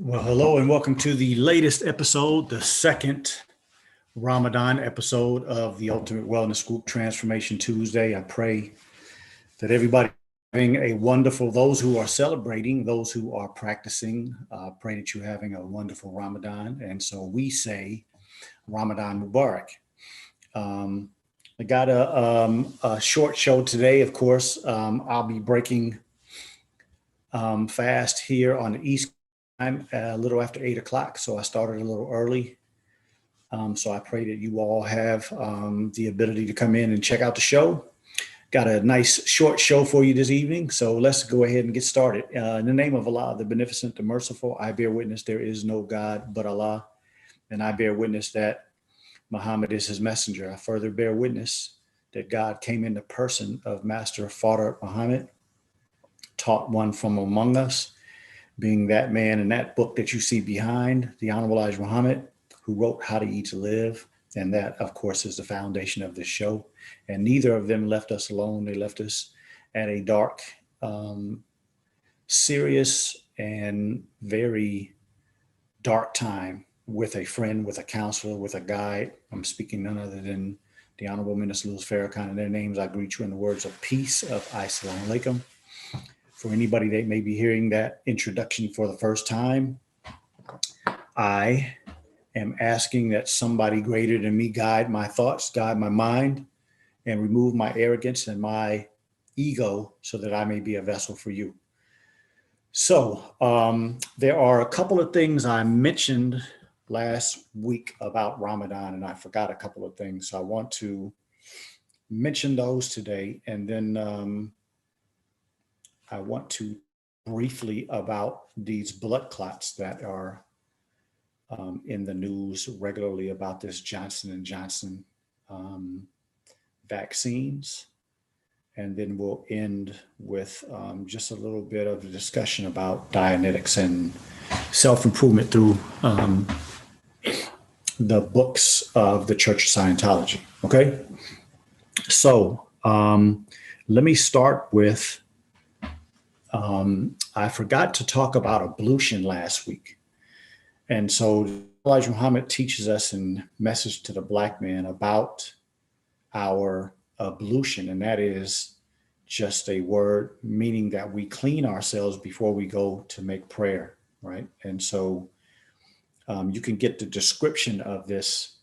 Well, hello and welcome to the latest episode, the second Ramadan episode of the Ultimate Wellness Group Transformation Tuesday. I pray that everybody having a wonderful, those who are celebrating, those who are practicing, pray that you're having a wonderful Ramadan. And so we say Ramadan Mubarak. I got a short show today, of course. I'll be breaking fast here on the East time a little after 8 o'clock. So I started a little early. So I pray that you all have the ability to come in and check out the show. Got a nice short show for you this evening. So let's go ahead and get started. In the name of Allah, the Beneficent, the Merciful, I bear witness there is no God but Allah. And I bear witness that Muhammad is his messenger. I further bear witness that God came in the person of Master Father Muhammad, taught one from among us, being that man in that book that you see behind, the Honorable Elijah Muhammad, who wrote How to Eat to Live. And that, of course, is the foundation of this show. And neither of them left us alone. They left us at a dark, serious, and very dark time with a friend, with a counselor, with a guide. I'm speaking none other than the Honorable Minister Louis Farrakhan. And their names, I greet you in the words of peace, of Assalamu alaikum. For anybody that may be hearing that introduction for the first time, I am asking that somebody greater than me guide my thoughts, guide my mind, and remove my arrogance and my ego so that I may be a vessel for you. So there are a couple of things I mentioned last week about Ramadan, and I forgot a couple of things. So I want to mention those today, and then I want to briefly about these blood clots that are in the news regularly about this Johnson & Johnson vaccines. And then we'll end with just a little bit of a discussion about Dianetics and self-improvement through the books of the Church of Scientology. Okay. So let me start with, I forgot to talk about ablution last week. And so Elijah Muhammad teaches us in Message to the Black Man about our ablution. And that is just a word meaning that we clean ourselves before we go to make prayer, right? And so you can get the description of this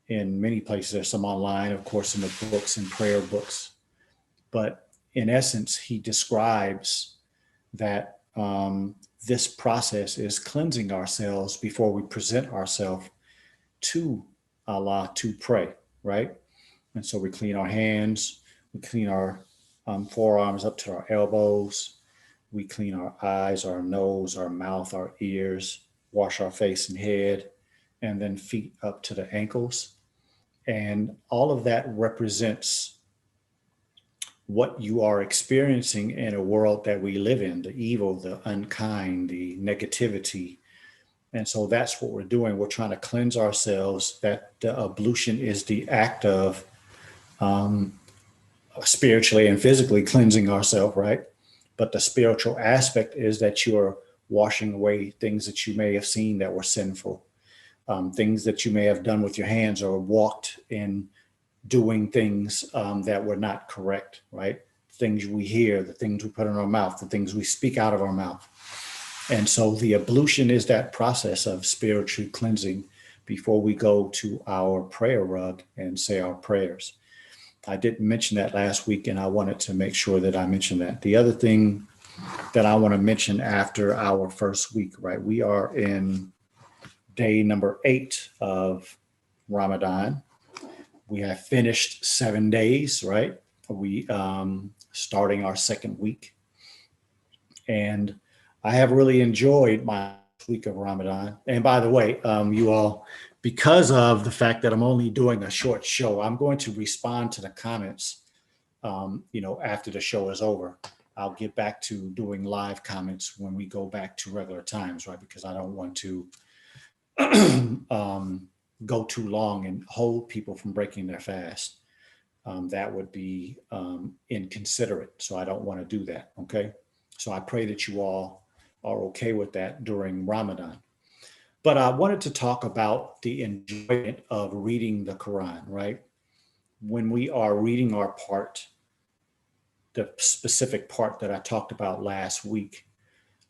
in many places. There's some online, of course, in the books and prayer books. But in essence, he describes that this process is cleansing ourselves before we present ourselves to Allah to pray, right? And so we clean our hands, we clean our forearms up to our elbows, we clean our eyes, our nose, our mouth, our ears, wash our face and head, and then feet up to the ankles. And all of that represents what you are experiencing in a world that we live in, the evil, the unkind, the negativity. And so that's what we're doing. We're trying to cleanse ourselves. That ablution is the act of spiritually and physically cleansing ourselves, right? But the spiritual aspect is that you're washing away things that you may have seen that were sinful, things that you may have done with your hands or walked in doing things that were not correct, right? Things we hear, the things we put in our mouth, the things we speak out of our mouth. And so the ablution is that process of spiritual cleansing before we go to our prayer rug and say our prayers. I didn't mention that last week, and I wanted to make sure that I mentioned that. The other thing that I want to mention after our first week, right? We are in day number 8 of Ramadan. We have finished 7 days, right? We starting our second week. And I have really enjoyed my week of Ramadan. And by the way, you all, because of the fact that I'm only doing a short show, I'm going to respond to the comments, after the show is over. I'll get back to doing live comments when we go back to regular times, right? Because I don't want to go too long and hold people from breaking their fast. That would be inconsiderate. So I don't want to do that. Okay. So I pray that you all are okay with that during Ramadan. But I wanted to talk about the enjoyment of reading the Quran, right? When we are reading our part, the specific part that I talked about last week,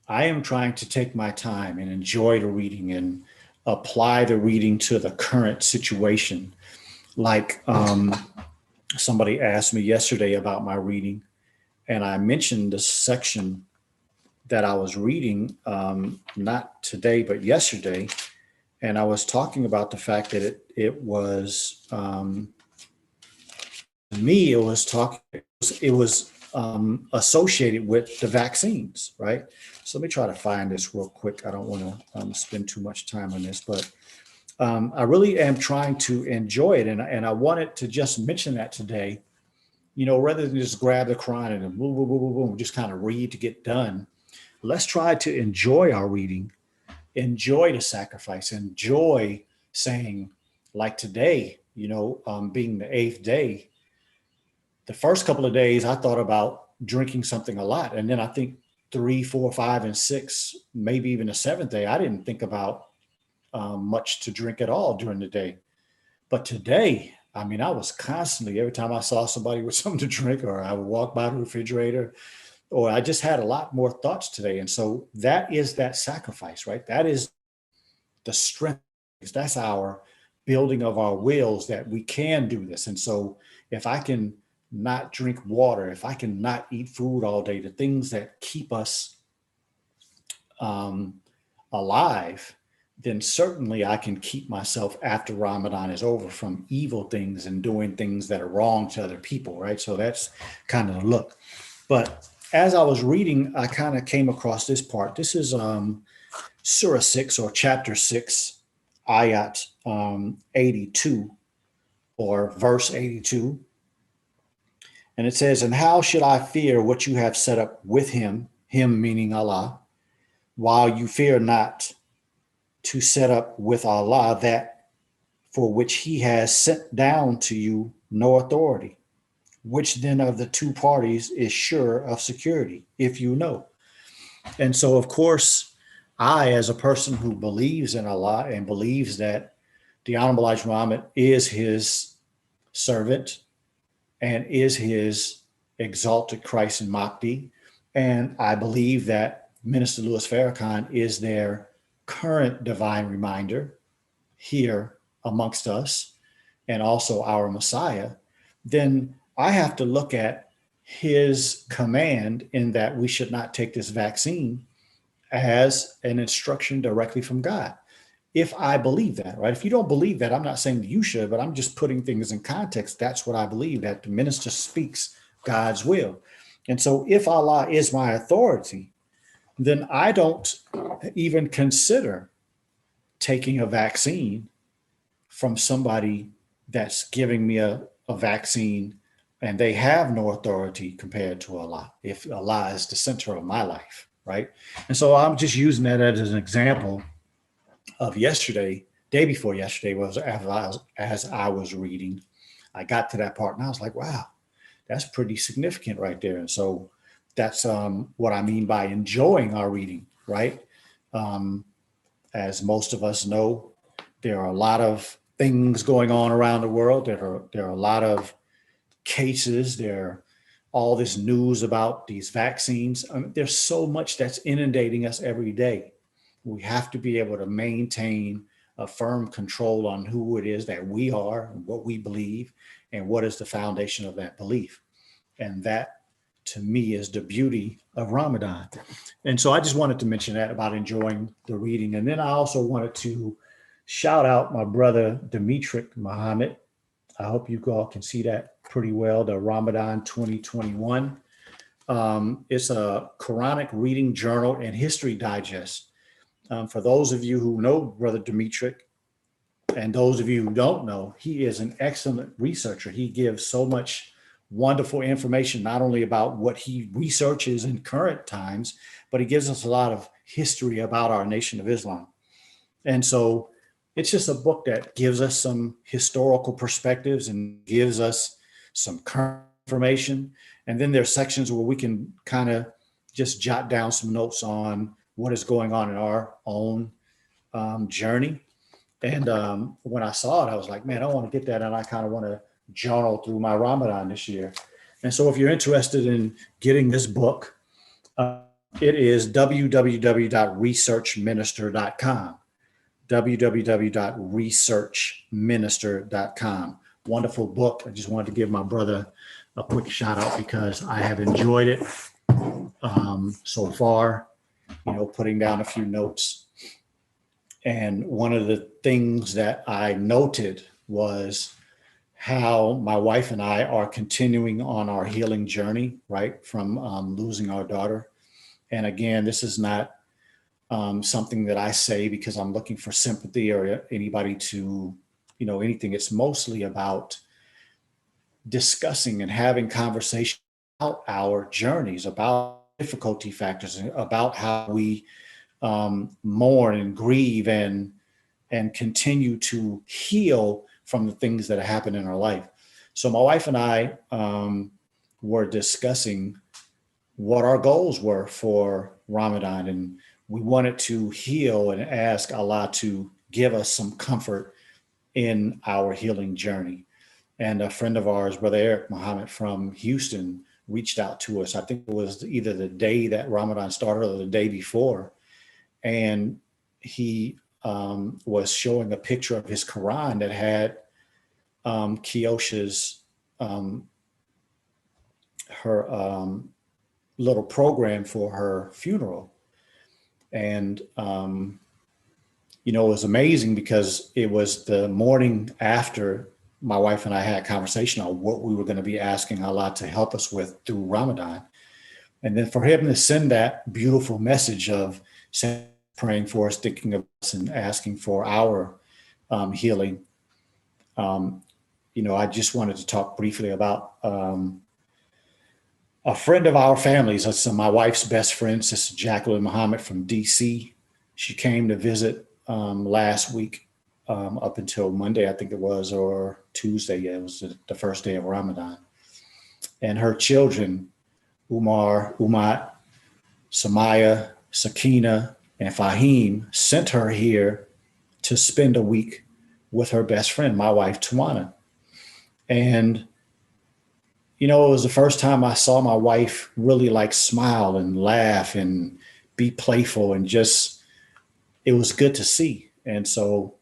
I am trying to take my time and enjoy the reading and apply the reading to the current situation. Like somebody asked me yesterday about my reading, and I mentioned the section that I was reading, not today, but yesterday. And I was talking about the fact that it was, to me, it was talking, it was associated with the vaccines, right? So let me try to find this real quick. I don't want to spend too much time on this, but I really am trying to enjoy it. And I wanted to just mention that today, rather than just grab the Quran and boom, boom, boom, boom, boom, just kind of read to get done. Let's try to enjoy our reading, enjoy the sacrifice, enjoy saying, like today, being the eighth day, the first couple of days, I thought about drinking something a lot. And then I think 3, 4, 5, and 6, maybe even the seventh day, I didn't think about much to drink at all during the day. But today, I mean, I was constantly, every time I saw somebody with something to drink, or I would walk by the refrigerator, or I just had a lot more thoughts today. And so that is that sacrifice, right? That is the strength. That's our building of our wills that we can do this. And so if I can not drink water, if I can not eat food all day, the things that keep us alive, then certainly I can keep myself after Ramadan is over from evil things and doing things that are wrong to other people, right? So that's kind of the look. But as I was reading, I kind of came across this part. This is Surah 6 or chapter 6, ayat 82 or verse 82. And it says, "And how should I fear what you have set up with him," him meaning Allah, "while you fear not to set up with Allah that for which he has sent down to you no authority? Which then of the two parties is sure of security, if you know?" And so, of course, I, as a person who believes in Allah and believes that the Honorable Elijah Muhammad is his servant and is his exalted Christ and Mahdi, and I believe that Minister Louis Farrakhan is their current divine reminder here amongst us and also our Messiah, then I have to look at his command in that we should not take this vaccine as an instruction directly from God. If I believe that, right? If you don't believe that, I'm not saying that you should, but I'm just putting things in context. That's what I believe, that the minister speaks God's will. And so if Allah is my authority, then I don't even consider taking a vaccine from somebody that's giving me a vaccine and they have no authority compared to Allah, if Allah is the center of my life, right? And so I'm just using that as an example of yesterday, day before yesterday, was as I was reading, I got to that part and I was like, wow, that's pretty significant right there. And so that's what I mean by enjoying our reading, right? As most of us know, there are a lot of things going on around the world. There are a lot of cases. There are all this news about these vaccines. There's so much that's inundating us every day. We have to be able to maintain a firm control on who it is that we are, and what we believe, and what is the foundation of that belief. And that, to me, is the beauty of Ramadan. And so I just wanted to mention that about enjoying the reading. And then I also wanted to shout out my brother, Dimitri Muhammad. I hope you all can see that pretty well, the Ramadan 2021. It's a Quranic reading journal and history digest. For those of you who know Brother Dimitri, and those of you who don't know, he is an excellent researcher. He gives so much wonderful information, not only about what he researches in current times, but he gives us a lot of history about our Nation of Islam. And so it's just a book that gives us some historical perspectives and gives us some current information. And then there's sections where we can kind of just jot down some notes on what is going on in our own journey. And when I saw it, I was like, man, I want to get that. And I kind of want to journal through my Ramadan this year. And so if you're interested in getting this book, uh, it is www.researchminister.com. www.researchminister.com. Wonderful book. I just wanted to give my brother a quick shout out because I have enjoyed it so far, putting down a few notes. And one of the things that I noted was how my wife and I are continuing on our healing journey, right, from losing our daughter. And again, this is not something that I say because I'm looking for sympathy or anybody to, anything. It's mostly about discussing and having conversations about our journeys, about difficulty factors, about how we mourn and grieve and continue to heal from the things that happen in our life. So my wife and I were discussing what our goals were for Ramadan, and we wanted to heal and ask Allah to give us some comfort in our healing journey. And a friend of ours, Brother Eric Muhammad from Houston, reached out to us. I think it was either the day that Ramadan started or the day before. And he was showing a picture of his Quran that had Kiosha's, her little program for her funeral. And, it was amazing because it was the morning after my wife and I had a conversation on what we were going to be asking Allah to help us with through Ramadan. And then for him to send that beautiful message of praying for us, thinking of us, and asking for our healing, I just wanted to talk briefly about a friend of our families. That's my wife's best friend, Sister Jacqueline Muhammad from DC. She came to visit last week up until Monday, I think it was, or Tuesday. Yeah, it was the first day of Ramadan. And her children, Umar, Umat, Samaya, Sakina, and Fahim, sent her here to spend a week with her best friend, my wife, Tawana. And, it was the first time I saw my wife really like smile and laugh and be playful, and just, it was good to see. And so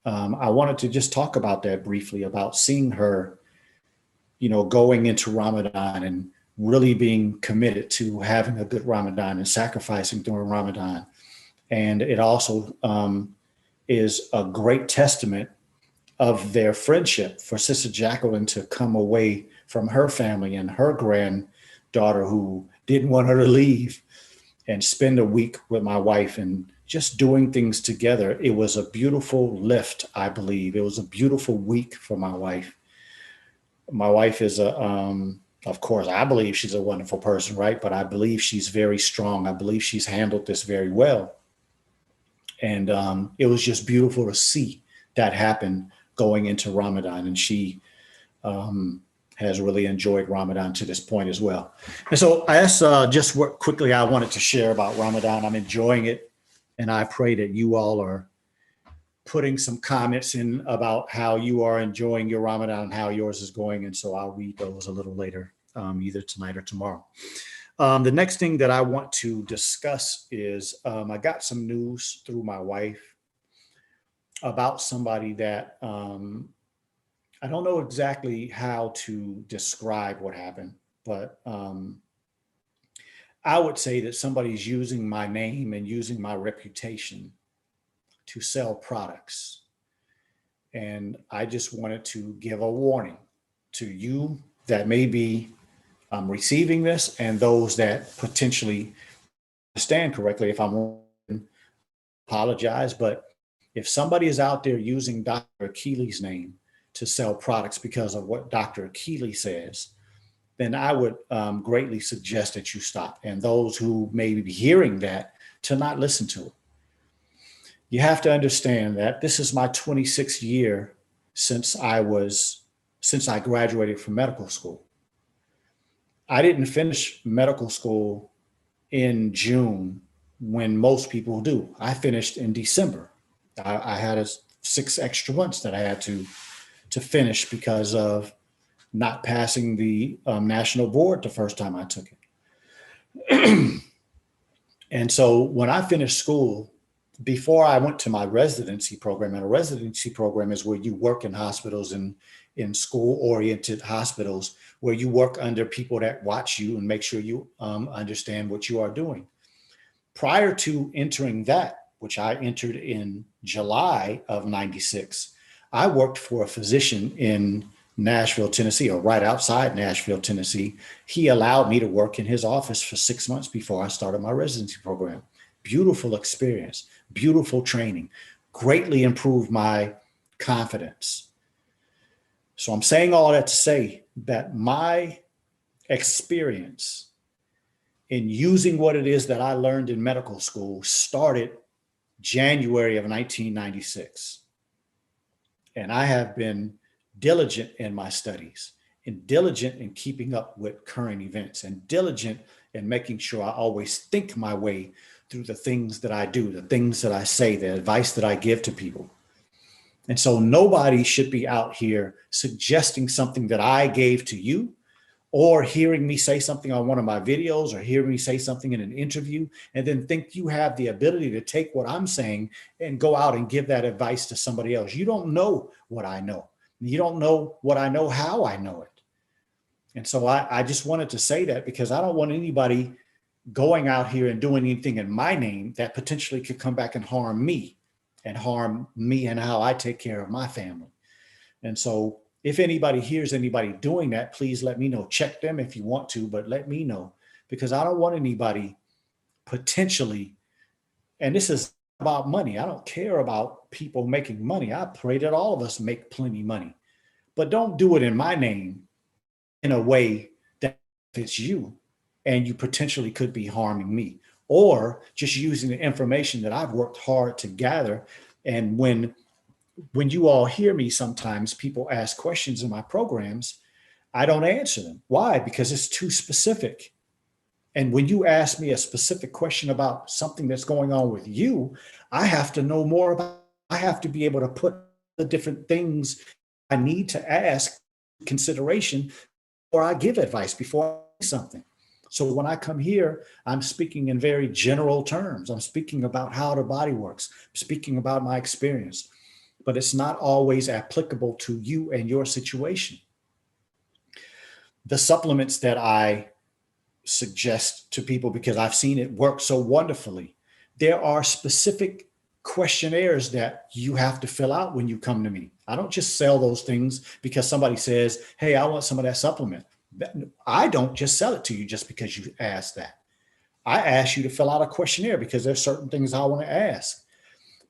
I wanted to just talk about that briefly, about seeing her, going into Ramadan and really being committed to having a good Ramadan and sacrificing during Ramadan. And it also is a great testament of their friendship for Sister Jacqueline to come away from her family and her granddaughter who didn't want her to leave and spend a week with my wife and just doing things together. It was a beautiful lift, I believe. It was a beautiful week for my wife. My wife is of course, I believe she's a wonderful person, right? But I believe she's very strong. I believe she's handled this very well. And it was just beautiful to see that happen going into Ramadan. And she has really enjoyed Ramadan to this point as well. And so I asked just what quickly I wanted to share about Ramadan. I'm enjoying it. And I pray that you all are putting some comments in about how you are enjoying your Ramadan and how yours is going. And so I'll read those a little later, either tonight or tomorrow. The next thing that I want to discuss is I got some news through my wife about somebody that I don't know exactly how to describe what happened, but I would say that somebody's using my name and using my reputation to sell products. And I just wanted to give a warning to you that may be receiving this and those that potentially understand correctly. If I'm wrong, apologize. But if somebody is out there using Dr. Akili's name to sell products because of what Dr. Akili says, then I would greatly suggest that you stop. And those who may be hearing that, to not listen to it. You have to understand that this is my 26th year since I graduated from medical school. I didn't finish medical school in June when most people do. I finished in December. I had 6 extra months that I had to finish because of not passing the national board the first time I took it. And so when I finished school, before I went to my residency program, and a residency program is where you work in hospitals and in school-oriented hospitals, where you work under people that watch you and make sure you understand what you are doing. Prior to entering that, which I entered in July of '96, I worked for a physician in Nashville, Tennessee, or right outside Nashville, Tennessee. He allowed me to work in his office for 6 months before I started my residency program. Beautiful experience, beautiful training, greatly improved my confidence. So I'm saying all that to say that my experience in using what it is that I learned in medical school started January of 1996. And I have been diligent in my studies and diligent in keeping up with current events and diligent in making sure I always think my way through the things that I do, the things that I say, the advice that I give to people. And so nobody should be out here suggesting something that I gave to you, or hearing me say something on one of my videos, or hearing me say something in an interview, and then think you have the ability to take what I'm saying and go out and give that advice to somebody else. You don't know what I know. You don't know what I know, how I know it. And so I just wanted to say that because I don't want anybody going out here and doing anything in my name that potentially could come back and harm me and how I take care of my family. And so if anybody hears anybody doing that, please let me know. Check them if you want to, but let me know, because I don't want anybody potentially, and this is about money. I don't care about people making money. I pray that all of us make plenty money, but don't do it in my name in a way that fits you and you potentially could be harming me, or just using the information that I've worked hard to gather. And when you all hear me, sometimes people ask questions in my programs, I don't answer them. Why? Because it's too specific. And when you ask me a specific question about something that's going on with you, I have to know more about, I have to be able to put the different things I need to ask consideration before I give advice, before I say something. So when I come here, I'm speaking in very general terms. I'm speaking about how the body works, I'm speaking about my experience, but it's not always applicable to you and your situation. The supplements that I suggest to people, because I've seen it work so wonderfully, there are specific questionnaires that you have to fill out when you come to me. I don't just sell those things because somebody says, hey, I want some of that supplement. I don't just sell it to you just because you asked that. I ask you to fill out a questionnaire because there's certain things I want to ask.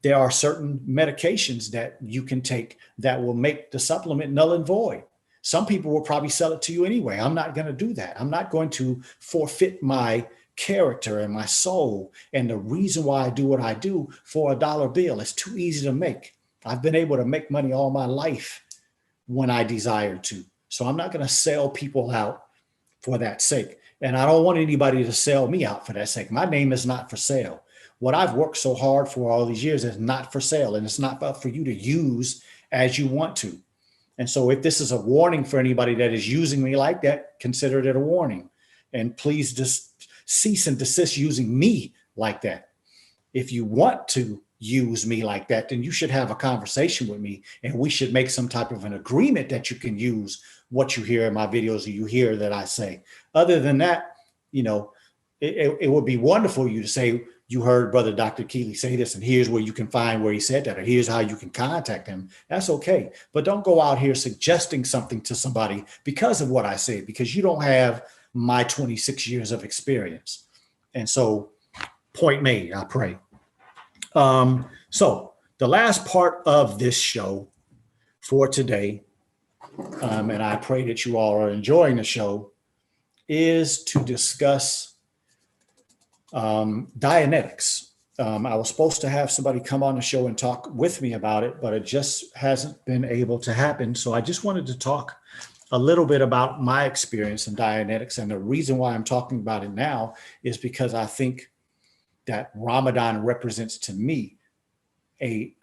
There are certain medications that you can take that will make the supplement null and void. Some people will probably sell it to you anyway. I'm not going to do that. I'm not going to forfeit my character and my soul and the reason why I do what I do for $1 bill. It's too easy to make. I've been able to make money all my life when I desire to. So I'm not going to sell people out for that sake. And I don't want anybody to sell me out for that sake. My name is not for sale. What I've worked so hard for all these years is not for sale, and it's not for you to use as you want to. And so if this is a warning for anybody that is using me like that, consider it a warning. And please just cease and desist using me like that. If you want to use me like that, then you should have a conversation with me, and we should make some type of an agreement that you can use what you hear in my videos or you hear that I say. Other than that, it would be wonderful for you to say, you heard Brother Dr. Keeley say this, and here's where you can find where he said that, or here's how you can contact him. That's okay. But don't go out here suggesting something to somebody because of what I said, because you don't have my 26 years of experience. And so, point made, I pray. So the last part of this show for today, and I pray that you all are enjoying the show, is to discuss Dianetics. I was supposed to have somebody come on the show and talk with me about it, but it just hasn't been able to happen. So I just wanted to talk a little bit about my experience in Dianetics. And the reason why I'm talking about it now is because I think that Ramadan represents to me a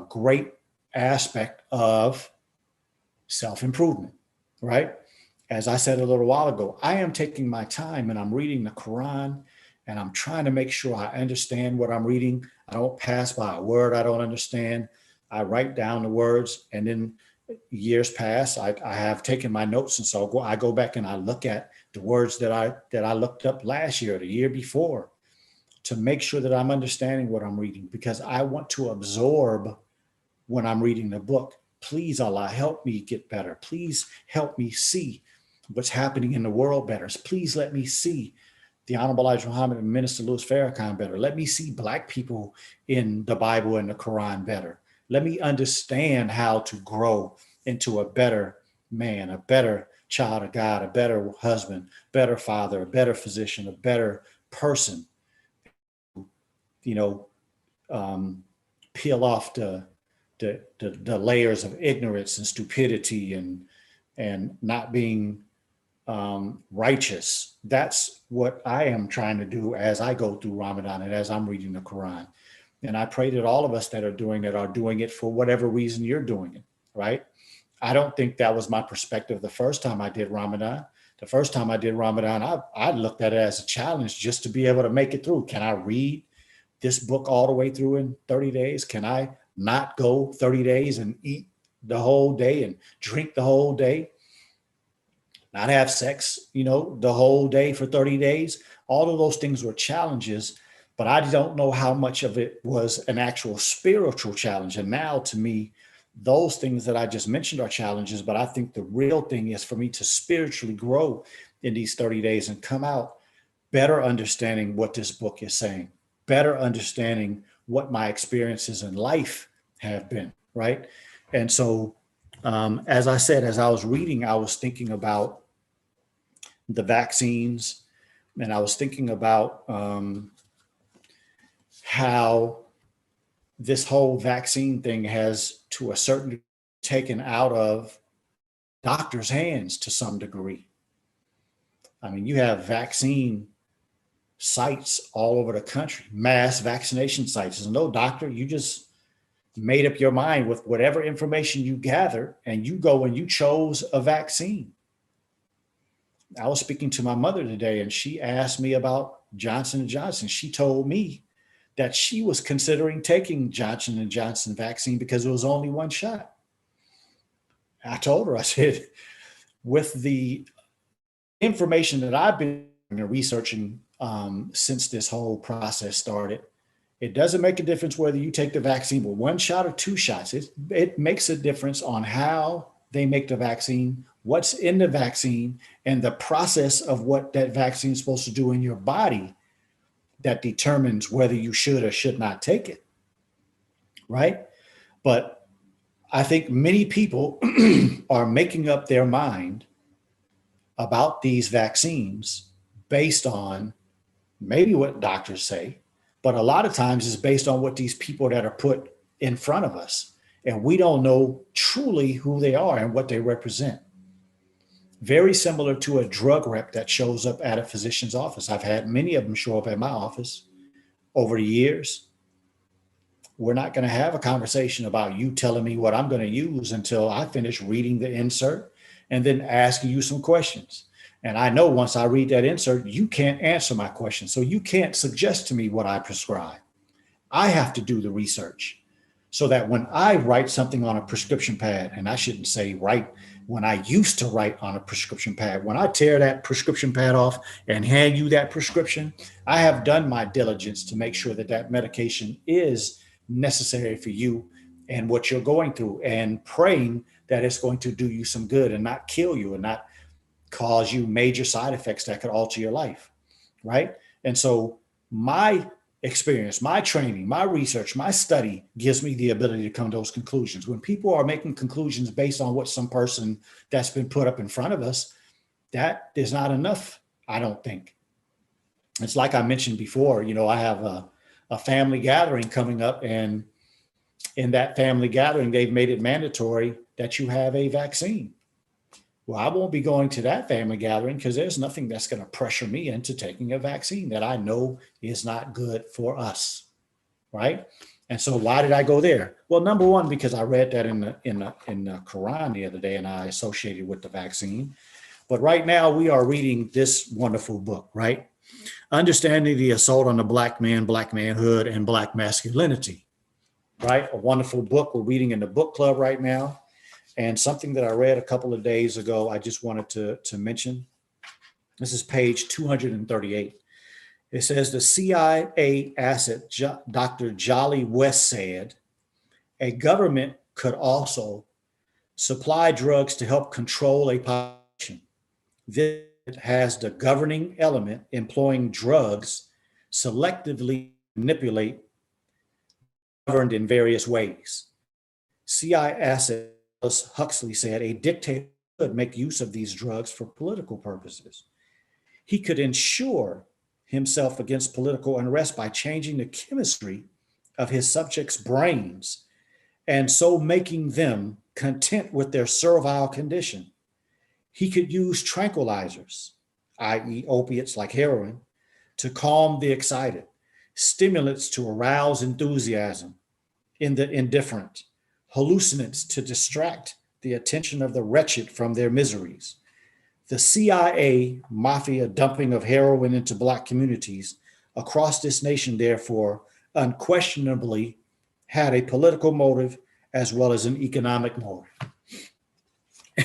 great aspect of self-improvement, right? As I said a little while ago, I am taking my time and I'm reading the Quran and I'm trying to make sure I understand what I'm reading. I don't pass by a word I don't understand. I write down the words, and then years pass. I have taken my notes, and so I go back and I look at the words that I looked up last year, the year before, to make sure that I'm understanding what I'm reading, because I want to absorb when I'm reading the book. Please, Allah, help me get better. Please help me see what's happening in the world better. Please let me see the Honorable Elijah Muhammad and Minister Louis Farrakhan better. Let me see Black people in the Bible and the Quran better. Let me understand how to grow into a better man, a better child of God, a better husband, better father, a better physician, a better person. You know, peel off the layers of ignorance and stupidity and not being righteous. That's what I am trying to do as I go through Ramadan and as I'm reading the Quran. And I pray that all of us that are doing it for whatever reason you're doing it, right? I don't think that was my perspective the first time I did Ramadan. The first time I did Ramadan, I looked at it as a challenge just to be able to make it through. Can I read this book all the way through in 30 days? Can I not go 30 days and eat the whole day and drink the whole day? Not have sex, the whole day for 30 days. All of those things were challenges, but I don't know how much of it was an actual spiritual challenge. And now to me, those things that I just mentioned are challenges, but I think the real thing is for me to spiritually grow in these 30 days and come out better understanding what this book is saying, better understanding what my experiences in life have been, right? And so, as I said, as I was reading, I was thinking about the vaccines, and I was thinking about how this whole vaccine thing has, to a certain degree, taken out of doctors' hands to some degree. I mean, you have vaccine sites all over the country, mass vaccination sites. There's no doctor. You just made up your mind with whatever information you gather, and you go and you chose a vaccine. I was speaking to my mother today, and she asked me about Johnson & Johnson. She told me that she was considering taking Johnson & Johnson vaccine because it was only one shot. I told her, I said, with the information that I've been researching since this whole process started, it doesn't make a difference whether you take the vaccine with one shot or two shots. It makes a difference on how they make the vaccine, what's in the vaccine, and the process of what that vaccine is supposed to do in your body that determines whether you should or should not take it, right? But I think many people are making up their mind about these vaccines based on maybe what doctors say, but a lot of times it's based on what these people that are put in front of us. And we don't know truly who they are and what they represent. Very similar to a drug rep that shows up at a physician's office. I've had many of them show up at my office over the years. We're not going to have a conversation about you telling me what I'm going to use until I finish reading the insert and then asking you some questions. And I know once I read that insert, you can't answer my question. So you can't suggest to me what I prescribe. I have to do the research so that when I write something on a prescription pad, and I shouldn't say write, when I used to write on a prescription pad, when I tear that prescription pad off and hand you that prescription, I have done my diligence to make sure that that medication is necessary for you and what you're going through, and praying that it's going to do you some good and not kill you and not cause you major side effects that could alter your life, right? And so my experience, my training, my research, my study gives me the ability to come to those conclusions. When people are making conclusions based on what some person that's been put up in front of us, that is not enough, I don't think. It's like I mentioned before, I have a family gathering coming up, and in that family gathering, they've made it mandatory that you have a vaccine. Well, I won't be going to that family gathering because there's nothing that's going to pressure me into taking a vaccine that I know is not good for us, right? And so, why did I go there? Well, number one, because I read that in the Quran the other day, and I associated with the vaccine. But right now, we are reading this wonderful book, right? Understanding the Assault on the Black Man, Black Manhood, and Black Masculinity, right? A wonderful book. We're reading in the book club right now. And something that I read a couple of days ago, I just wanted to mention. This is page 238. It says the CIA asset, Dr. Jolly West said, a government could also supply drugs to help control a population. This has the governing element employing drugs selectively manipulate governed in various ways. CIA asset Huxley said a dictator could make use of these drugs for political purposes. He could ensure himself against political unrest by changing the chemistry of his subjects' brains and so making them content with their servile condition. He could use tranquilizers, i.e., opiates like heroin, to calm the excited, stimulants to arouse enthusiasm in the indifferent, hallucinants to distract the attention of the wretched from their miseries. The CIA mafia dumping of heroin into Black communities across this nation, therefore, unquestionably had a political motive as well as an economic motive.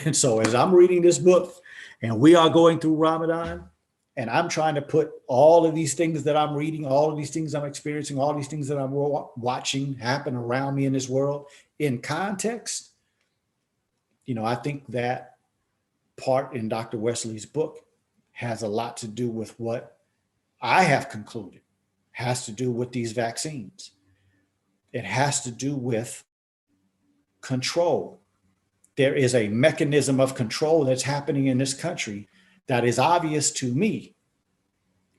And so, as I'm reading this book and we are going through Ramadan, and I'm trying to put all of these things that I'm reading, all of these things I'm experiencing, all these things that I'm watching happen around me in this world in context, I think that part in Dr. Wesley's book has a lot to do with what I have concluded has to do with these vaccines. It has to do with control. There is a mechanism of control that's happening in this country that is obvious to me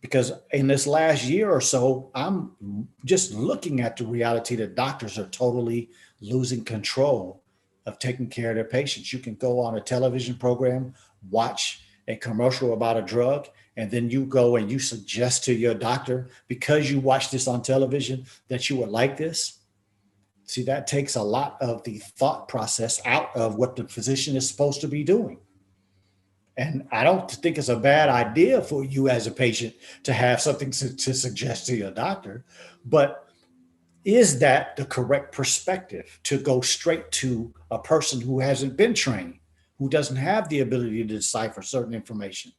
because in this last year or so, I'm just looking at the reality that doctors are totally losing control of taking care of their patients. You can go on a television program, watch a commercial about a drug, and then you go and you suggest to your doctor, because you watched this on television, that you would like this. See, that takes a lot of the thought process out of what the physician is supposed to be doing. And I don't think it's a bad idea for you as a patient to have something to suggest to your doctor, but is that the correct perspective to go straight to a person who hasn't been trained, who doesn't have the ability to decipher certain information?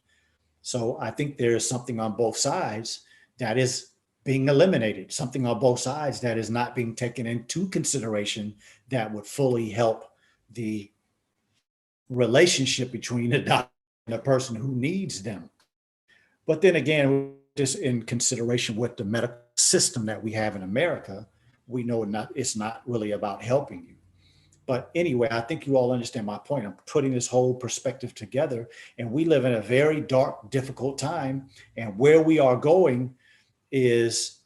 So I think there is something on both sides that is being eliminated, something on both sides that is not being taken into consideration that would fully help the relationship between the doctor and the person who needs them. But then again, just in consideration with the medical system that we have in America, we know it's not really about helping you. But anyway, I think you all understand my point. I'm putting this whole perspective together, and we live in a very dark, difficult time. And where we are going is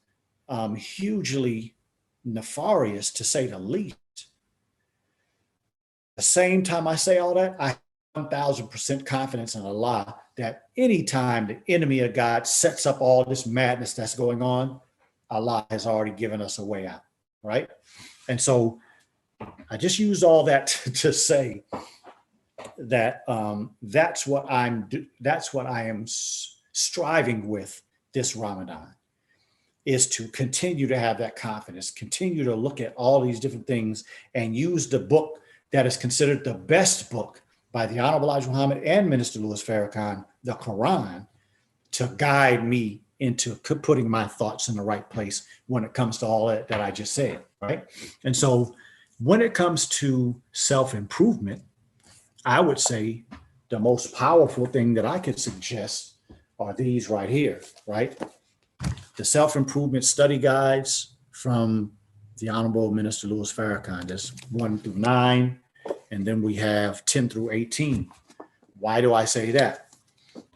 hugely nefarious, to say the least. At the same time I say all that, I have 1,000% confidence in Allah that anytime the enemy of God sets up all this madness that's going on, Allah has already given us a way out, right? And so I just used all that to say that that's what I am striving with this Ramadan, is to continue to have that confidence, continue to look at all these different things and use the book that is considered the best book by the Honorable Elijah Muhammad and Minister Louis Farrakhan, the Quran, to guide me into putting my thoughts in the right place when it comes to all that I just said, right? And so when it comes to self-improvement, I would say the most powerful thing that I could suggest are these right here, right? The self-improvement study guides from the Honorable Minister Louis Farrakhan. There's 1 through 9, and then we have 10 through 18. Why do I say that?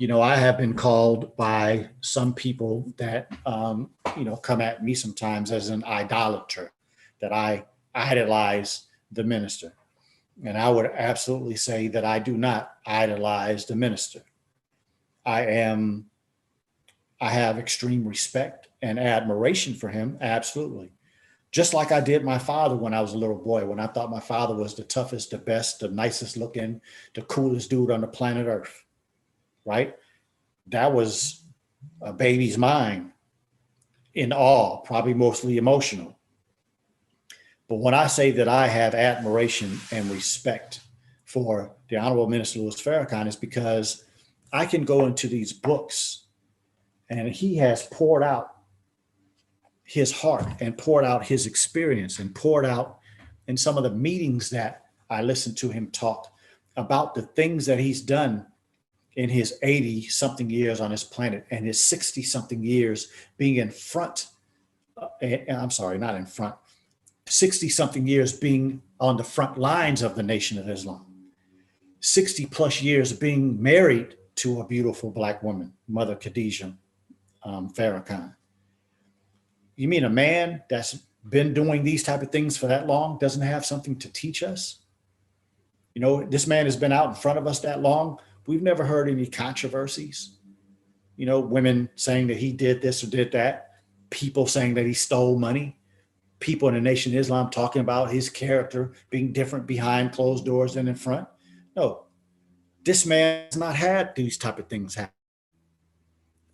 I have been called by some people that, come at me sometimes as an idolater, that I idolize the minister. And I would absolutely say that I do not idolize the minister. I am, I have extreme respect and admiration for him, absolutely. Just like I did my father when I was a little boy, when I thought my father was the toughest, the best, the nicest looking, the coolest dude on the planet Earth, right? That was a baby's mind, in awe, probably mostly emotional. But when I say that I have admiration and respect for the Honorable Minister Louis Farrakhan, is because I can go into these books and he has poured out his heart and poured out his experience and poured out in some of the meetings that I listened to him talk about the things that he's done in his 80 something years on this planet and his 60 something years being in front. I'm sorry, not in front, 60 something years being on the front lines of the Nation of Islam, 60 plus years being married to a beautiful black woman, Mother Khadijah Farrakhan. You mean a man that's been doing these type of things for that long doesn't have something to teach us? You know, this man has been out in front of us that long. We've never heard any controversies. You know, women saying that he did this or did that, people saying that he stole money, people in the Nation of Islam talking about his character being different behind closed doors than in front. No, this man has not had these type of things happen.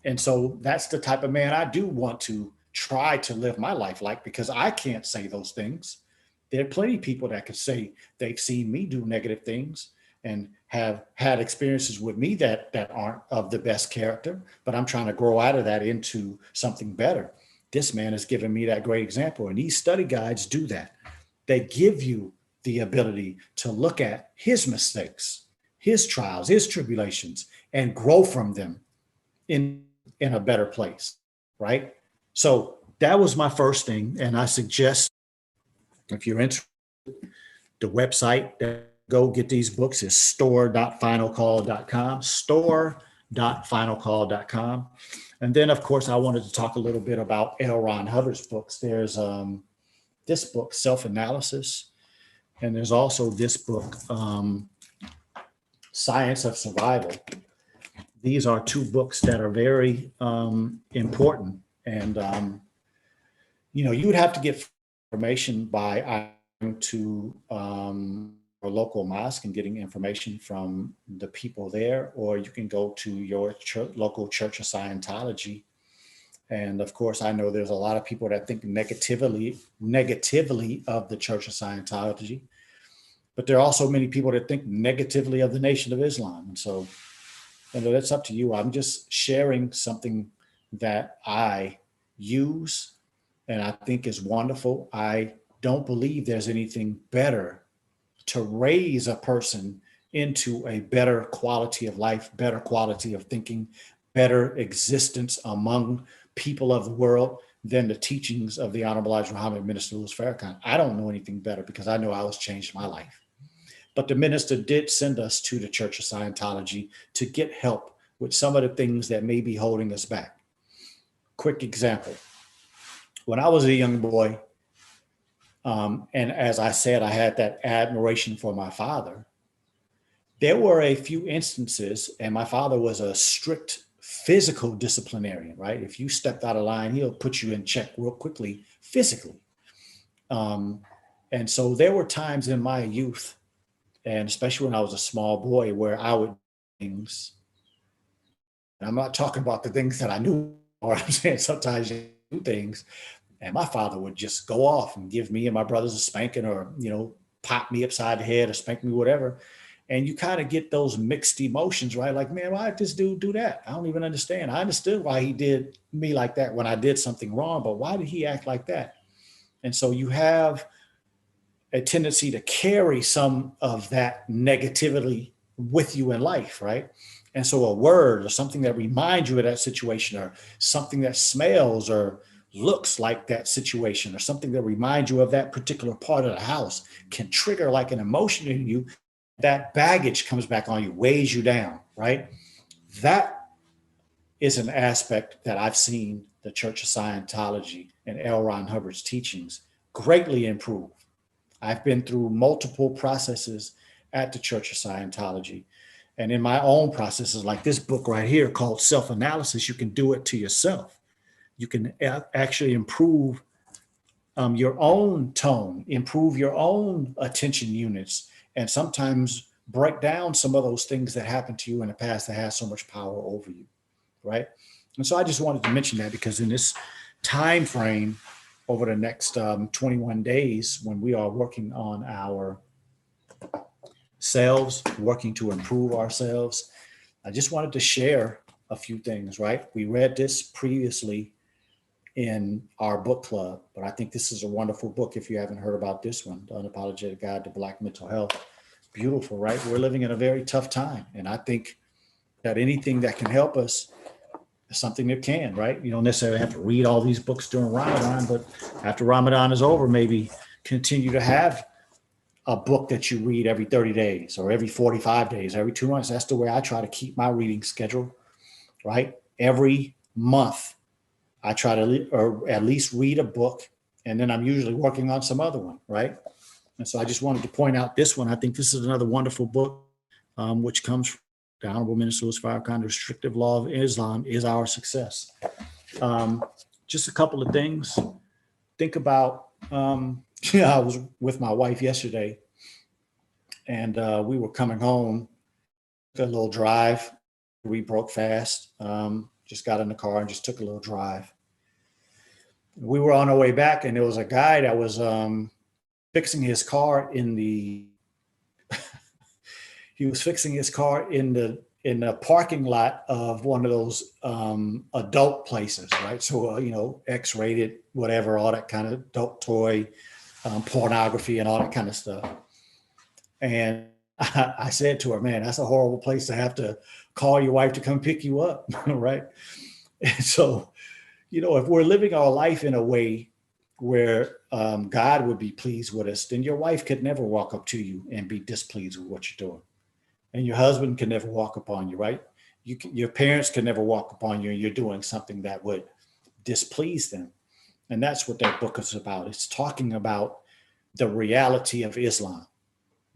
And so that's the type of man I do want to try to live my life like, because I can't say those things. There are plenty of people that could say they've seen me do negative things and have had experiences with me that aren't of the best character, but I'm trying to grow out of that into something better. This man has given me that great example. And these study guides do that. They give you the ability to look at his mistakes, his trials, his tribulations, and grow from them in in a better place, right? So that was my first thing, and I suggest if you're interested, the website that go get these books is store.finalcall.com, store.finalcall.com. And then, of course, I wanted to talk a little bit about L. Ron Hubbard's books. There's this book, Self-Analysis, and there's also this book, Science of Survival. These are two books that are very important. And, you know, you would have to get information by going to a local mosque and getting information from the people there, or you can go to your local Church of Scientology. And of course, I know there's a lot of people that think negatively of the Church of Scientology, but there are also many people that think negatively of the Nation of Islam. And so, you know, that's up to you. I'm just sharing something that I use and I think is wonderful. I don't believe there's anything better to raise a person into a better quality of life, better quality of thinking, better existence among people of the world than the teachings of the Honorable Elijah Muhammad, Minister Louis Farrakhan. I don't know anything better because I know I was changed my life. But the minister did send us to the Church of Scientology to get help with some of the things that may be holding us back. Quick example. When I was a young boy, and as I said, I had that admiration for my father, there were a few instances, and my father was a strict physical disciplinarian, right? If you stepped out of line, he'll put you in check real quickly, physically. And so there were times in my youth, and especially when I was a small boy, where I would do things. And I'm not talking about the things that I knew, or I'm saying sometimes you do things, and my father would just go off and give me and my brothers a spanking, or, you know, pop me upside the head or spank me, whatever. And you kind of get those mixed emotions, right? Like, man, why did this dude do that? I don't even understand. I understood why he did me like that when I did something wrong, but why did he act like that? And so you have a tendency to carry some of that negativity with you in life, right? And so a word or something that reminds you of that situation, or something that smells or looks like that situation, or something that reminds you of that particular part of the house, can trigger like an emotion in you. That baggage comes back on you, weighs you down, right? That is an aspect that I've seen the Church of Scientology and L. Ron Hubbard's teachings greatly improve. I've been through multiple processes at the Church of Scientology. And in my own processes, like this book right here called Self-Analysis, you can do it to yourself. You can actually improve your own tone, improve your own attention units, and sometimes break down some of those things that happened to you in the past that has so much power over you, right? And so I just wanted to mention that because in this time frame over the next 21 days, when we are working on our selves, working to improve ourselves, I just wanted to share a few things, right? We read this previously in our book club, but I think this is a wonderful book. If you haven't heard about this one, The Unapologetic Guide to Black Mental Health, beautiful, right? We're living in a very tough time. And I think that anything that can help us is something that can, right? You don't necessarily have to read all these books during Ramadan, but after Ramadan is over, maybe continue to have a book that you read every 30 days or every 45 days, every 2 months. That's the way I try to keep my reading schedule, right? Every month, I try to or at least read a book, and then I'm usually working on some other one, right? And so I just wanted to point out this one. I think this is another wonderful book, which comes from the Honorable Minister Louis Farrakhan. The restrictive law of Islam is our success. Just a couple of things. Think about, I was with my wife yesterday, and we were coming home, a little drive. We broke fast. Just got in the car and just took a little drive. We were on our way back, and there was a guy that was fixing his car in the he was fixing his car in the parking lot of one of those adult places, right? So X-rated, whatever, all that kind of adult toy, pornography, and all that kind of stuff. And I said to her, man, that's a horrible place to have to call your wife to come pick you up, right? And so, if we're living our life in a way where God would be pleased with us, then your wife could never walk up to you and be displeased with what you're doing. And your husband can never walk upon you, right? Your parents can never walk upon you and you're doing something that would displease them. And that's what that book is about. It's talking about the reality of Islam,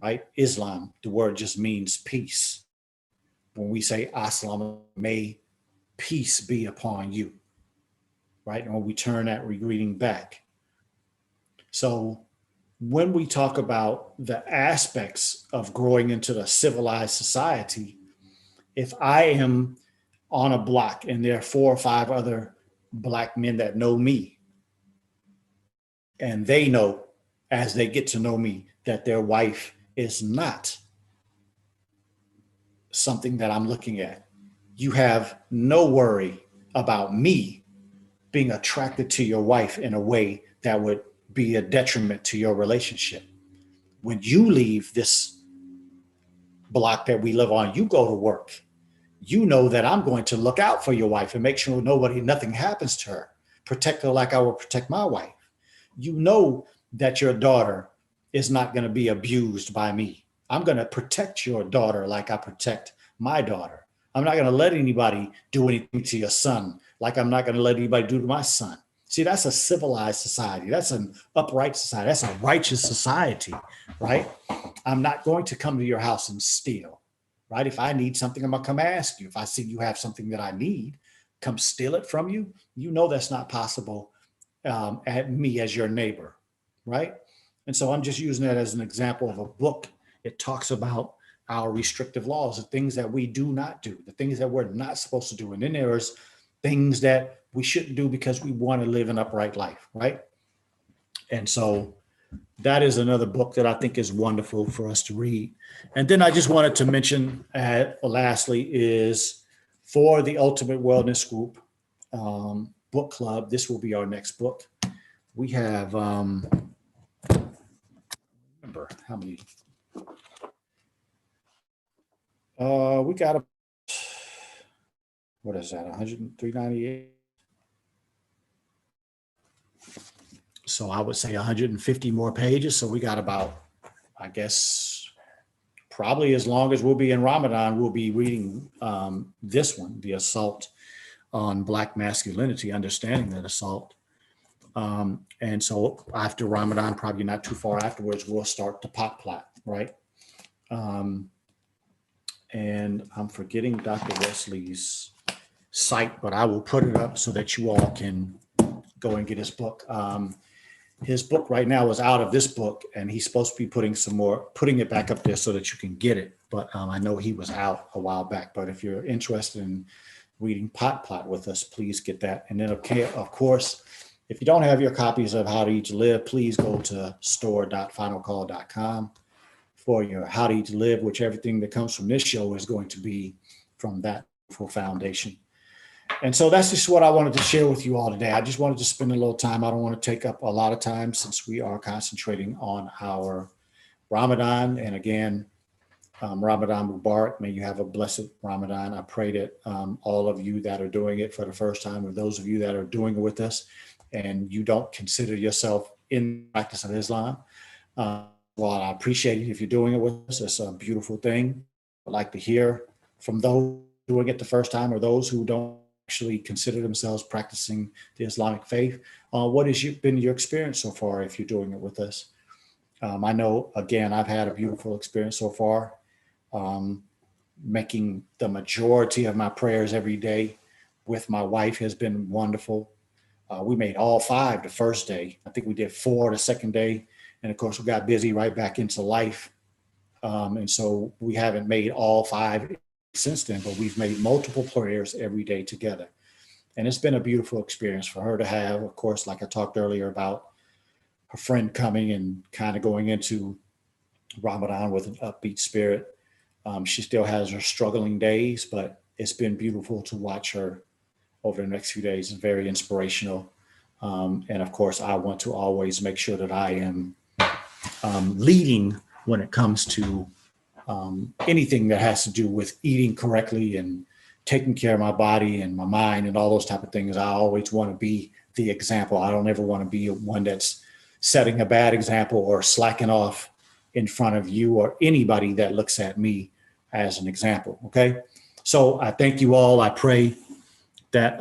right? Islam, the word just means peace. When we say Assalamu, may peace be upon you, right? And when we turn that greeting back. So when we talk about the aspects of growing into the civilized society, if I am on a block and there are 4 or 5 other Black men that know me, and they know as they get to know me that their wife is not something that I'm looking at, you have no worry about me being attracted to your wife in a way that would be a detriment to your relationship. When you leave this block that we live on, you go to work, you know that I'm going to look out for your wife and make sure nothing happens to her, protect her like I would protect my wife. You know that your daughter is not going to be abused by me. I'm going to protect your daughter like I protect my daughter. I'm not going to let anybody do anything to your son like I'm not going to let anybody do to my son. See, that's a civilized society. That's an upright society. That's a righteous society, right? I'm not going to come to your house and steal, right? If I need something, I'm going to come ask you. If I see you have something that I need, come steal it from you. You know that's not possible at me as your neighbor, right? And so I'm just using that as an example of a book. It talks about our restrictive laws, the things that we do not do, the things that we're not supposed to do. And then there's things that we shouldn't do because we want to live an upright life, right? And so that is another book that I think is wonderful for us to read. And then I just wanted to mention, lastly, is for the Ultimate Wellness Group book club. This will be our next book. We have, remember how many? We got what is that? 103.98. So I would say 150 more pages. So we got about, I guess, probably as long as we'll be in Ramadan, we'll be reading this one, The Assault on Black Masculinity, Understanding That Assault. And so after Ramadan, probably not too far afterwards, we'll start the pot plot, right? Um, and I'm forgetting Dr. Wesley's site, but I will put it up so that you all can go and get his book. His book right now is out of this book, and he's supposed to be putting it back up there so that you can get it. But I know he was out a while back. But if you're interested in reading Pot Plot with us, please get that. And then, okay, of course, if you don't have your copies of How to Eat to Live, please go to store.finalcall.com for your How to Eat to Live, which everything that comes from this show is going to be from that foundation. And so that's just what I wanted to share with you all today. I just wanted to spend a little time. I don't want to take up a lot of time since we are concentrating on our Ramadan. And again, Ramadan Mubarak. May you have a blessed Ramadan. I pray that all of you that are doing it for the first time, or those of you that are doing it with us, and you don't consider yourself in the practice of Islam, well, I appreciate it if you're doing it with us. It's a beautiful thing. I'd like to hear from those doing it the first time, or those who don't actually consider themselves practicing the Islamic faith. What has been your experience so far if you're doing it with us? I know, again, I've had a beautiful experience so far, making the majority of my prayers every day with my wife has been wonderful. We made all 5 the first day. I think we did 4 the second day. And of course, we got busy right back into life. And so we haven't made all 5 since then, but we've made multiple prayers every day together. And it's been a beautiful experience for her to have. Of course, like I talked earlier about her friend coming and kind of going into Ramadan with an upbeat spirit. She still has her struggling days, but it's been beautiful to watch her over the next few days. It's very inspirational. And of course, I want to always make sure that I am leading when it comes to anything that has to do with eating correctly and taking care of my body and my mind and all those type of things. I always want to be the example. I don't ever want to be one that's setting a bad example or slacking off in front of you or anybody that looks at me as an example. Okay. So I thank you all. I pray that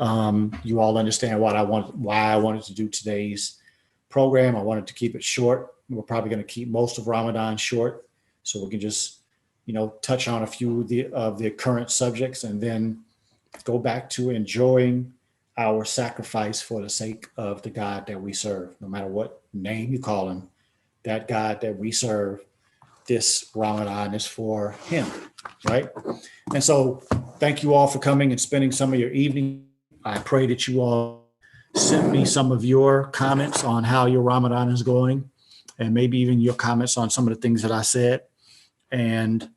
you all understand why I wanted to do today's program. I wanted to keep it short. We're probably going to keep most of Ramadan short, so we can just, touch on a few of the current subjects and then go back to enjoying our sacrifice for the sake of the God that we serve. No matter what name you call him, that God that we serve, this Ramadan is for him, right? And so thank you all for coming and spending some of your evening. I pray that you all send me some of your comments on how your Ramadan is going, and maybe even your comments on some of the things that I said. And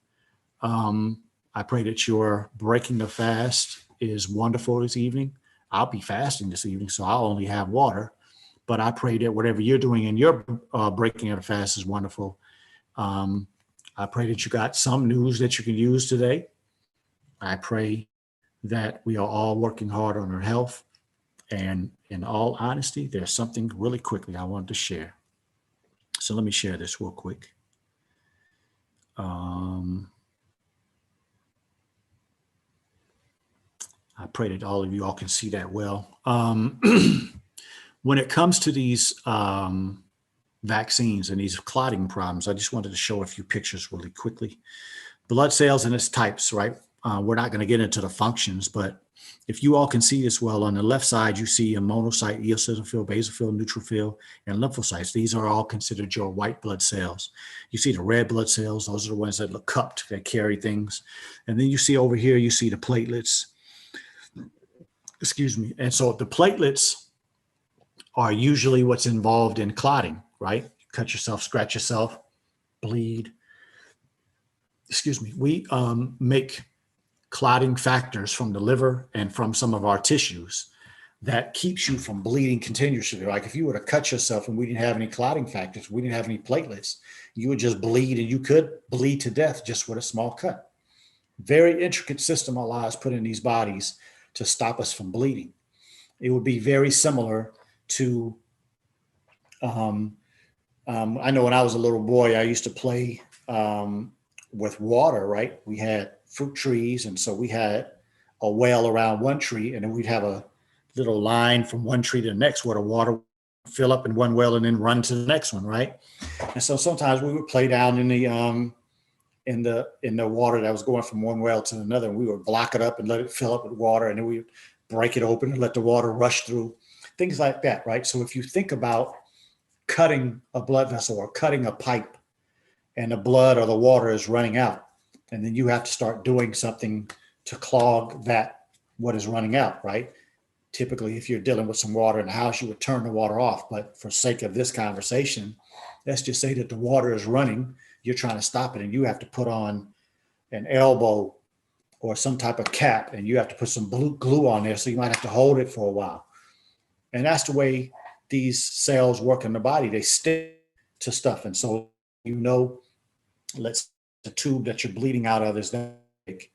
I pray that your breaking the fast is wonderful this evening. I'll be fasting this evening, so I'll only have water. But I pray that whatever you're doing in your breaking of the fast is wonderful. I pray that you got some news that you can use today. I pray that we are all working hard on our health. And in all honesty, there's something really quickly I wanted to share. So let me share this real quick. I pray that all of you all can see that well. When it comes to these vaccines and these clotting problems, I just wanted to show a few pictures really quickly. Blood cells and its types, right? We're not going to get into the functions, but if you all can see this well, on the left side, you see a monocyte, eosinophil, basophil, neutrophil, and lymphocytes. These are all considered your white blood cells. You see the red blood cells. Those are the ones that look cupped, that carry things. And then you see over here, you see the platelets. Excuse me. And so the platelets are usually what's involved in clotting, right? Cut yourself, scratch yourself, bleed. Excuse me. We make clotting factors from the liver and from some of our tissues that keeps you from bleeding continuously. Like if you were to cut yourself and we didn't have any clotting factors, we didn't have any platelets, you would just bleed, and you could bleed to death just with a small cut. Very intricate system Allah has put in these bodies to stop us from bleeding. It would be very similar to, I know when I was a little boy, I used to play with water, right? We had fruit trees, and so we had a well around one tree, and then we'd have a little line from one tree to the next where the water would fill up in one well and then run to the next one, right? And so sometimes we would play down in the in the water that was going from one well to another. And we would block it up and let it fill up with water. And then we would break it open and let the water rush through, things like that, right? So if you think about cutting a blood vessel or cutting a pipe and the blood or the water is running out, and then you have to start doing something to clog that, what is running out, right? Typically, if you're dealing with some water in the house, you would turn the water off. But for sake of this conversation, let's just say that the water is running, you're trying to stop it, and you have to put on an elbow or some type of cap, and you have to put some glue on there. So you might have to hold it for a while. And that's the way these cells work in the body. They stick to stuff. And so, let's the tube that you're bleeding out of is that big,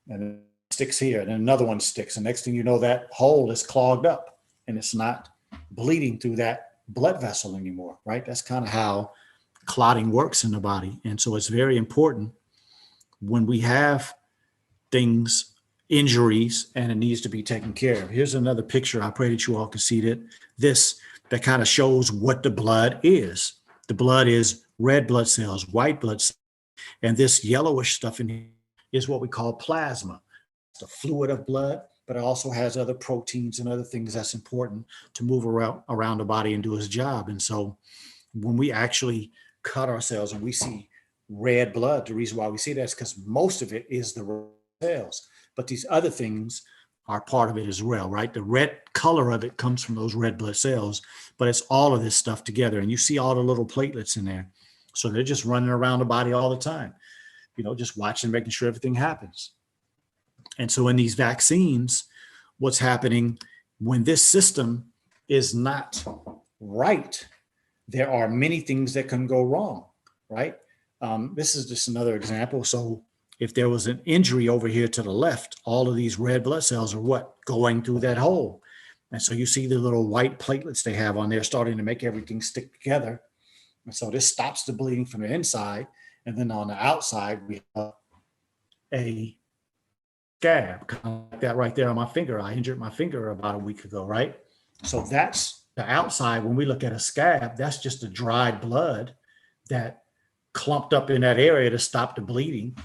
and it sticks here, and then another one sticks. And next thing you know, that hole is clogged up and it's not bleeding through that blood vessel anymore, right? That's kind of how clotting works in the body. And so it's very important when we have things, injuries, and it needs to be taken care of. Here's another picture. I pray that you all can see that kind of shows what the blood is. The blood is red blood cells, white blood cells, and this yellowish stuff in here is what we call plasma. It's the fluid of blood, but it also has other proteins and other things that's important to move around the body and do its job. And so when we actually cut ourselves and we see red blood, the reason why we see that is because most of it is the red cells, but these other things are part of it as well, right? The red color of it comes from those red blood cells, but it's all of this stuff together. And you see all the little platelets in there. So they're just running around the body all the time, just watching, making sure everything happens. And so in these vaccines, what's happening when this system is not right, there are many things that can go wrong, right? This is just another example. So if there was an injury over here to the left, all of these red blood cells are what? Going through that hole. And so you see the little white platelets they have on there starting to make everything stick together. And so this stops the bleeding from the inside. And then on the outside, we have a scab, kind of like that right there on my finger. I injured my finger about a week ago, right? So that's the outside. When we look at a scab, that's just the dried blood that clumped up in that area to stop the bleeding.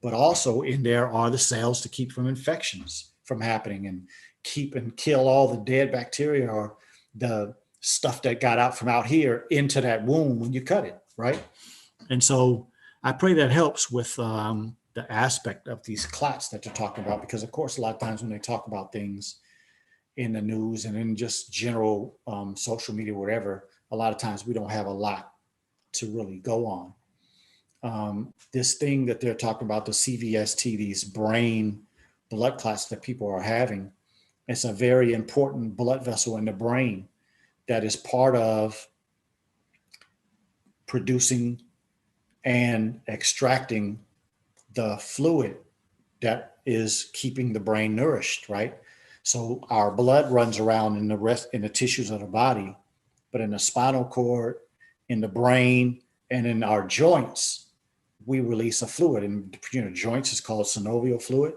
But also in there are the cells to keep from infections from happening and keep and kill all the dead bacteria or the stuff that got out from out here into that wound when you cut it, right? And so I pray that helps with the aspect of these clots that you're talking about, because of course, a lot of times when they talk about things in the news and in just general social media, whatever, a lot of times we don't have a lot to really go on. This thing that they're talking about, the CVST, these brain blood clots that people are having, it's a very important blood vessel in the brain that is part of producing and extracting the fluid that is keeping the brain nourished, right? So our blood runs around in the tissues of the body, but in the spinal cord, in the brain, and in our joints, we release a fluid. In joints, it's called synovial fluid.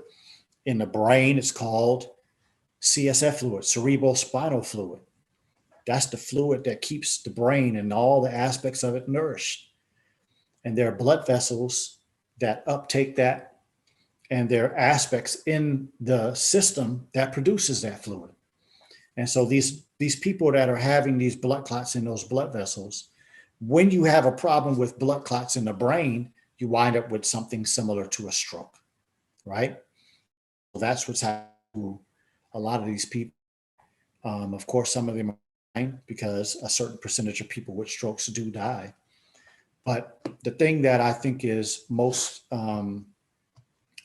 In the brain, it's called CSF fluid, cerebral spinal fluid. That's the fluid that keeps the brain and all the aspects of it nourished. And there are blood vessels that uptake that, and there are aspects in the system that produces that fluid. And so these people that are having these blood clots in those blood vessels, when you have a problem with blood clots in the brain, you wind up with something similar to a stroke, right? So that's what's happening to a lot of these people. Of course, some of them are dying because a certain percentage of people with strokes do die. But the thing that I think is most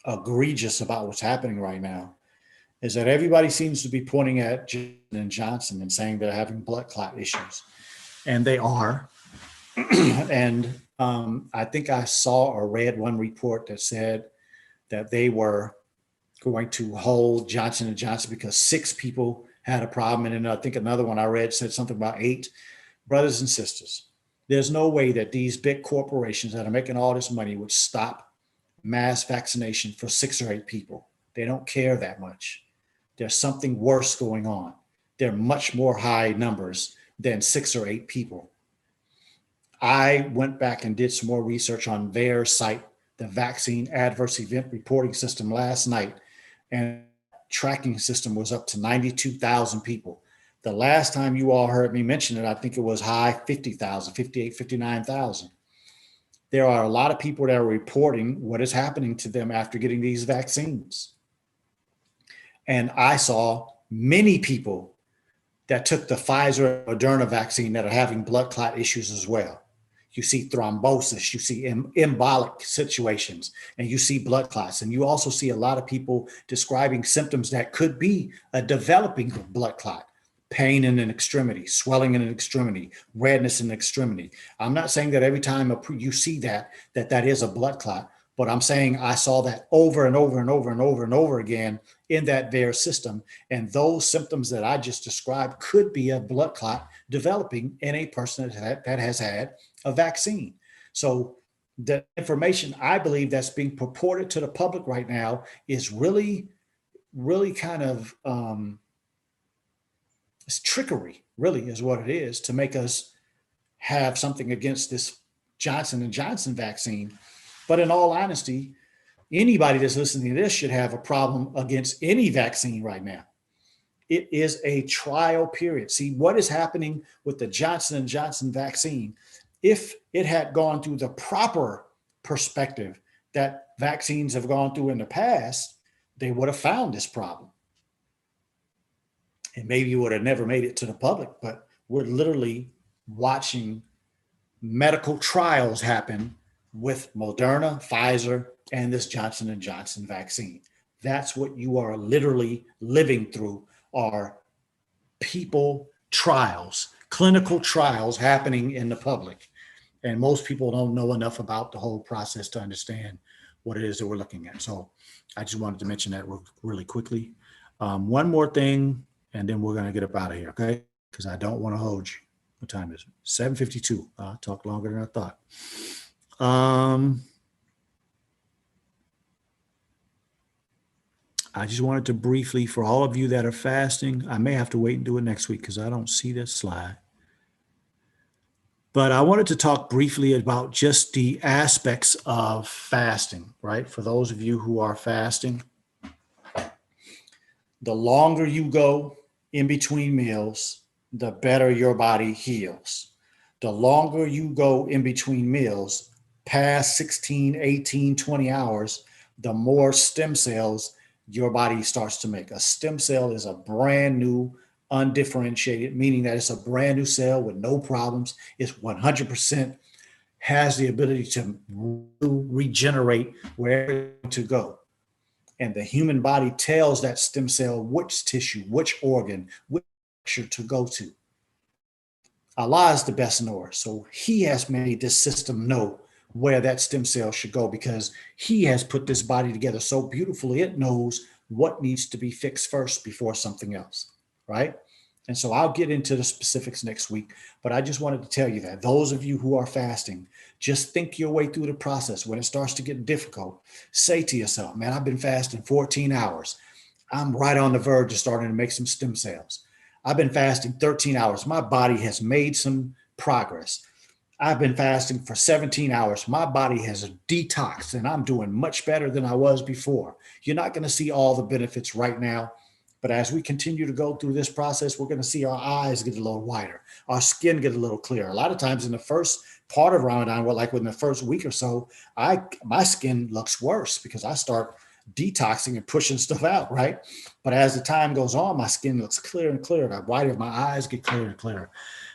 egregious about what's happening right now is that everybody seems to be pointing at Johnson & Johnson and saying they're having blood clot issues. And they are. And I think I saw or read one report that said that they were going to hold Johnson & Johnson because 6 people had a problem. And then I think another one I read said something about 8 brothers and sisters. There's no way that these big corporations that are making all this money would stop mass vaccination for 6 or 8 people. They don't care that much. There's something worse going on. There are much more high numbers than 6 or 8 people. I went back and did some more research on their site, the Vaccine Adverse Event Reporting System, last night, and tracking system was up to 92,000 people. The last time you all heard me mention it, I think it was high 50,000, 58, 59,000. There are a lot of people that are reporting what is happening to them after getting these vaccines. And I saw many people that took the Pfizer Moderna vaccine that are having blood clot issues as well. You see thrombosis, you see embolic situations, and you see blood clots. And you also see a lot of people describing symptoms that could be a developing blood clot, pain in an extremity, swelling in an extremity, redness in an extremity. I'm not saying that every time you see that is a blood clot, but I'm saying I saw that over and over and over and over and over again in that their system. And those symptoms that I just described could be a blood clot developing in a person that has had a vaccine. So the information I believe that's being purported to the public right now is really, really kind of it's trickery, really, is what it is, to make us have something against this Johnson & Johnson vaccine. But in all honesty, anybody that's listening to this should have a problem against any vaccine right now. It is a trial period. See, what is happening with the Johnson & Johnson vaccine, if it had gone through the proper perspective that vaccines have gone through in the past, they would have found this problem. And maybe you would have never made it to the public, but we're literally watching medical trials happen with Moderna, Pfizer, and this Johnson & Johnson vaccine. That's what you are literally living through, are people trials, clinical trials happening in the public. And most people don't know enough about the whole process to understand what it is that we're looking at. So I just wanted to mention that really quickly. One more thing, and then we're going to get up out of here, okay? Because I don't want to hold you. What time is it? 7:52. I talked longer than I thought. I just wanted to briefly, for all of you that are fasting, I may have to wait and do it next week because I don't see that slide. But I wanted to talk briefly about just the aspects of fasting, right? For those of you who are fasting, the longer you go in between meals, the better your body heals. The longer you go in between meals, past 16, 18, 20 hours, the more stem cells your body starts to make. A stem cell is a brand new, undifferentiated, meaning that it's a brand new cell with no problems. It's 100% has the ability to regenerate wherever to go. And the human body tells that stem cell which tissue, which organ, which structure to go to. Allah is the best knower. So he has made this system know where that stem cell should go because he has put this body together so beautifully. It knows what needs to be fixed first before something else, right? And so I'll get into the specifics next week, but I just wanted to tell you that those of you who are fasting, just think your way through the process. When it starts to get difficult, say to yourself, man, I've been fasting 14 hours. I'm right on the verge of starting to make some stem cells. I've been fasting 13 hours. My body has made some progress. I've been fasting for 17 hours. My body has detoxed and I'm doing much better than I was before. You're not going to see all the benefits right now, but as we continue to go through this process, we're going to see our eyes get a little wider, our skin get a little clearer. A lot of times in the first part of Ramadan, well, like within the first week or so, my skin looks worse because I start detoxing and pushing stuff out, right? But as the time goes on, my skin looks clearer and clearer. The whiter my eyes get clearer and clearer.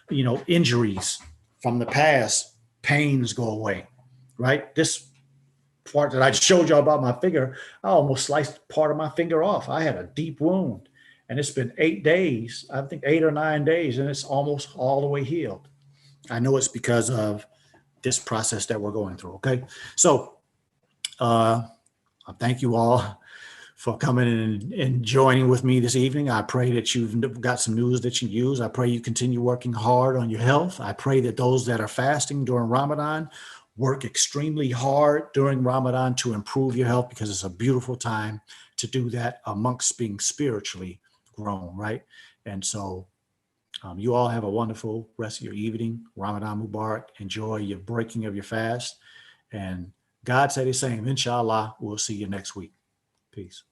You know, injuries from the past, pains go away, right? This part that I showed y'all about my finger, I almost sliced part of my finger off. I had a deep wound and it's been 8 days, I think 8 or 9 days, and it's almost all the way healed. I know it's because of this process that we're going through, okay? So thank you all for coming and joining with me this evening. I pray that you've got some news that you use. I pray you continue working hard on your health. I pray that those that are fasting during Ramadan work extremely hard during Ramadan to improve your health because it's a beautiful time to do that amongst being spiritually grown, right? And so You all have a wonderful rest of your evening. Ramadan Mubarak. Enjoy your breaking of your fast. And God said the same. Inshallah, we'll see you next week. Peace.